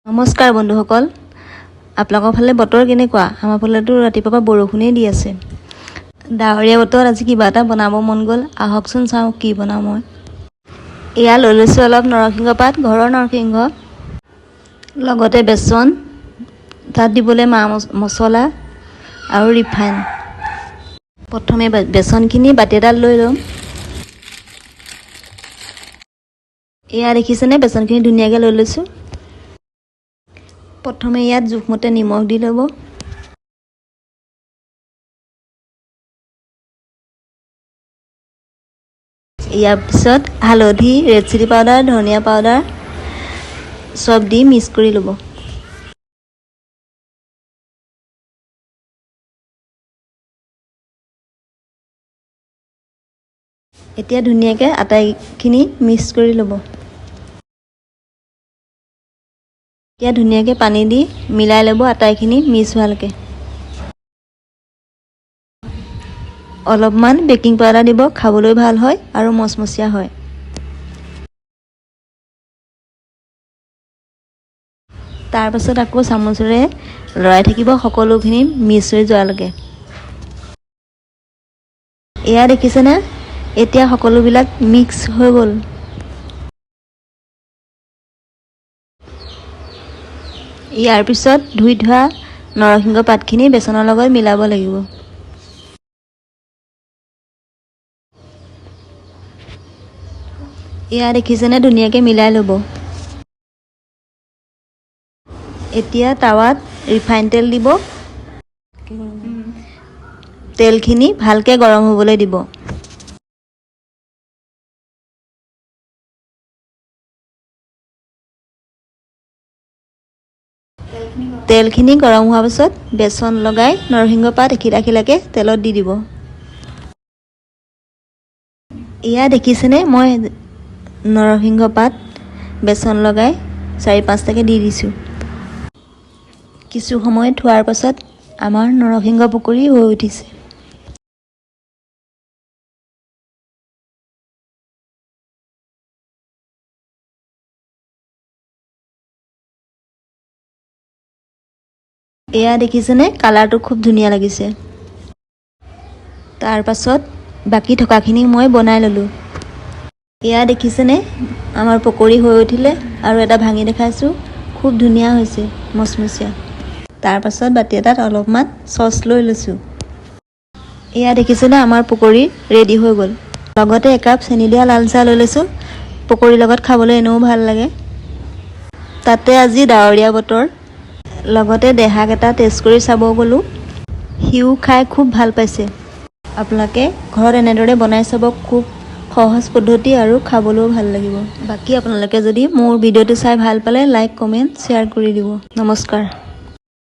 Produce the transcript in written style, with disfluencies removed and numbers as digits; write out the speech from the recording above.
নমস্কাৰ বন্ধুসকল, আপোনালোকৰ ফালে বতৰ কেনেকুৱা? আমাৰ ফালেতো ৰাতিপুৱাৰ পৰা বৰষুণেই দি আছে। ডাৱৰীয়া বতৰত আজি কিবা এটা বনাব মন গ'ল। আহকচোন চাওঁ কি বনাওঁ মই। এয়া লৈ লৈছোঁ অলপ নৰসিংহ পাত, ঘৰৰ নৰসিংহ, লগতে বেচন, তাত দিবলৈ মা মছলা আৰু ৰিফাইন। প্ৰথমে বেচনখিনি বাতি এটাত লৈ ল'ম। এয়া দেখিছেনে, বেচনখিনি ধুনীয়াকৈ লৈ লৈছোঁ। প্ৰথমে ইয়াত জোখমতে নিমখ দি ল'ব। ইয়াৰ পিছত হালধি, ৰেড চিলি পাউডাৰ, ধনিয়া পাউডাৰ চব দি মিক্স কৰি ল'ব। এতিয়া ধুনীয়াকৈ আটাইখিনি মিক্স কৰি ল'ব। এতিয়া ধুনীয়াকৈ পানী দি মিলাই ল'ব আটাইখিনি মিক্স হোৱালৈকে। অলপমান বেকিং পাউডাৰ দিব, খাবলৈ ভাল হয় আৰু মচমচীয়া হয়। তাৰপাছত আকৌ চামুচেৰে লৰাই থাকিব সকলোখিনি মিক্স হৈ যোৱালৈকে। এয়া দেখিছেনে, এতিয়া সকলোবিলাক মিক্স হৈ গ'ল। ইয়াৰ পিছত ধুই থোৱা নৰসিংহ পাতখিনি বেচনৰ লগত মিলাব লাগিব। এয়া দেখিছেনে, ধুনীয়াকৈ মিলাই ল'ব। এতিয়া টাৱাত ৰিফাইন তেল দিব। তেলখিনি ভালকৈ গৰম হ'বলৈ দিব। তেলখিনি গৰম হোৱাৰ পাছত বেচন লগাই নৰসিংহ পাত এখিলা-এখিলাকৈ তেলত দি দিব। এয়া দেখিছেনে, মই নৰসিংহ পাত বেচন লগাই 4-5টাকৈ দি দিছোঁ। কিছু সময় থোৱাৰ পাছত আমাৰ নৰসিংহ পকৰি হৈ উঠিছে। এয়া দেখিছেনে, কালাৰটো খুব ধুনীয়া লাগিছে। তাৰ পাছত বাকী থকাখিনি মই বনাই ল'লোঁ। এয়া দেখিছেনে, আমাৰ পকৰি হৈ উঠিলে আৰু এটা ভাঙি দেখাইছোঁ। খুব ধুনীয়া হৈছে, মচমচীয়া। তাৰ পাছত বাতি এটাত অলপমান চচ লৈ লৈছোঁ। এয়া দেখিছেনে, আমাৰ পকৰি ৰেডি হৈ গ'ল। লগতে একাপ চেনি দিয়া লাল চাহ লৈ লৈছোঁ। পকৰিৰ লগত খাবলৈ এনেও ভাল লাগে। তাতে আজি ডাৱৰীয়া বতৰ, লগতে দেহাক এটা টেষ্ট কৰি চাব গ'লোঁ। সিও খাই খুব ভাল পাইছে। আপোনালোকে ঘৰত এনেদৰে বনাই চাব, খুব সহজ পদ্ধতি আৰু খাবলৈও ভাল লাগিব। বাকী আপোনালোকে যদি মোৰ ভিডিঅ'টো চাই ভাল পালে লাইক, কমেণ্ট, শ্বেয়াৰ কৰি দিব। নমস্কাৰ।